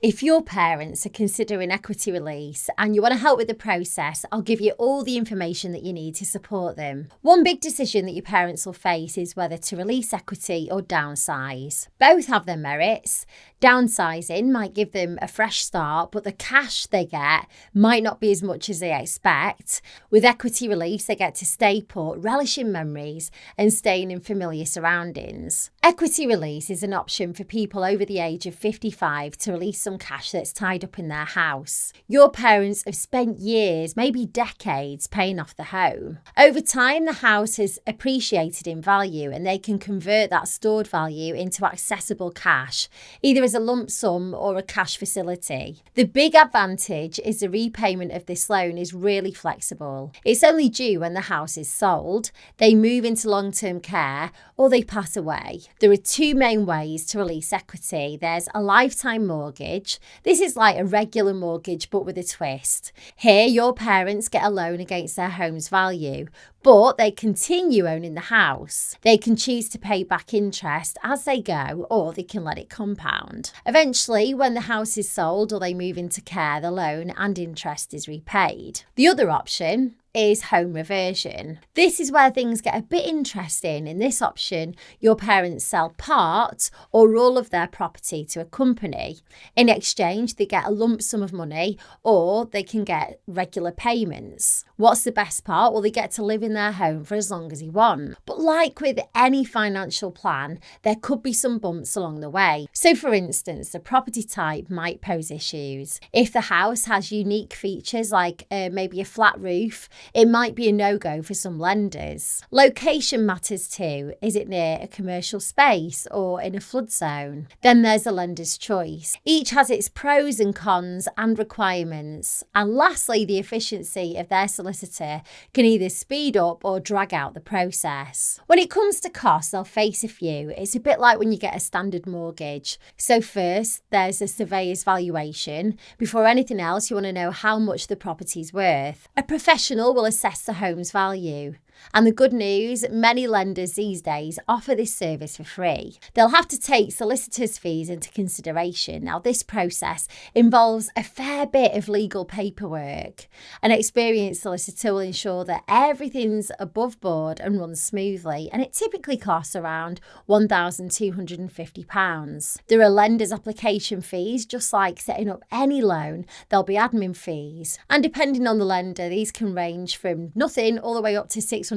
If your parents are considering equity release and you want to help with the process, I'll give you all the information that you need to support them. One big decision that your parents will face is whether to release equity or downsize. Both have their merits. Downsizing might give them a fresh start, but the cash they get might not be as much as they expect. With equity release, they get to stay put, relishing memories and staying in familiar surroundings. Equity release is an option for people over the age of 55 to release some cash that's tied up in their house. Your parents have spent years, maybe decades, paying off the home. Over time, the house has appreciated in value and they can convert that stored value into accessible cash, either as a lump sum or a cash facility. The big advantage is the repayment of this loan is really flexible. It's only due when the house is sold, they move into long-term care, or they pass away. There are two main ways to release equity. There's a lifetime mortgage. This is like a regular mortgage but with a twist. Here, your parents get a loan against their home's value, but they continue owning the house. They can choose to pay back interest as they go, or they can let it compound. Eventually, when the house is sold or they move into care, the loan and interest is repaid. The other option is home reversion. This is where things get a bit interesting. In this option, your parents sell part or all of their property to a company. In exchange, they get a lump sum of money or they can get regular payments. What's the best part? Well, they get to live in their home for as long as they want. But like with any financial plan, there could be some bumps along the way. So for instance, the property type might pose issues. If the house has unique features like maybe a flat roof, it might be a no-go for some lenders. Location matters too. Is it near a commercial space or in a flood zone? Then there's a lender's choice. Each has its pros and cons and requirements. And lastly, the efficiency of their solicitor can either speed up or drag out the process. When it comes to costs, I'll face a few. It's a bit like when you get a standard mortgage. So first, there's a surveyor's valuation. Before anything else, you want to know how much the property's worth. A professional will assess the home's value. And the good news, many lenders these days offer this service for free. They'll have to take solicitors' fees into consideration. Now, this process involves a fair bit of legal paperwork. An experienced solicitor will ensure that everything's above board and runs smoothly, and it typically costs around £1,250. There are lenders' application fees, just like setting up any loan. There'll be admin fees. And depending on the lender, these can range from nothing all the way up to £695.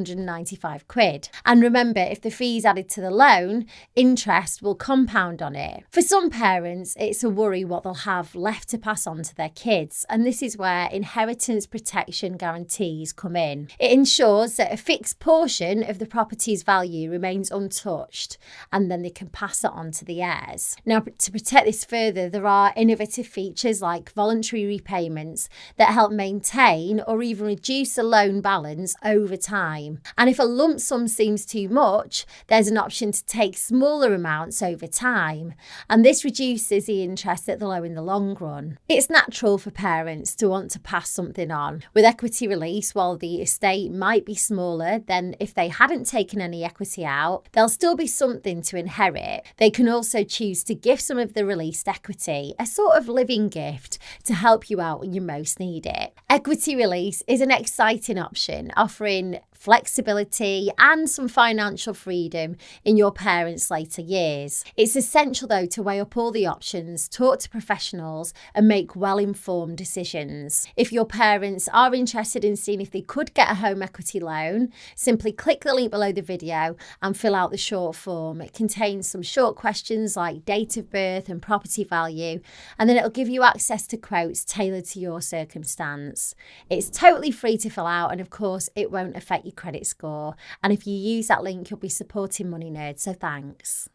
And remember, if the fee's added to the loan, interest will compound on it. For some parents, it's a worry what they'll have left to pass on to their kids, and this is where inheritance protection guarantees come in. It ensures that a fixed portion of the property's value remains untouched, and then they can pass it on to the heirs. Now, to protect this further, there are innovative features like voluntary repayments that help maintain or even reduce the loan balance over time. And if a lump sum seems too much, there's an option to take smaller amounts over time. And this reduces the interest at the low in the long run. It's natural for parents to want to pass something on. With equity release, while the estate might be smaller than if they hadn't taken any equity out, there'll still be something to inherit. They can also choose to give some of the released equity, a sort of living gift, to help you out when you most need it. Equity release is an exciting option, offering flexibility and some financial freedom in your parents' later years. It's essential though to weigh up all the options, talk to professionals and make well-informed decisions. If your parents are interested in seeing if they could get a home equity loan, simply click the link below the video and fill out the short form. It contains some short questions like date of birth and property value, and then it'll give you access to quotes tailored to your circumstance. It's totally free to fill out, and of course it won't affect your credit score. And if you use that link, you'll be supporting Money Nerd, so thanks.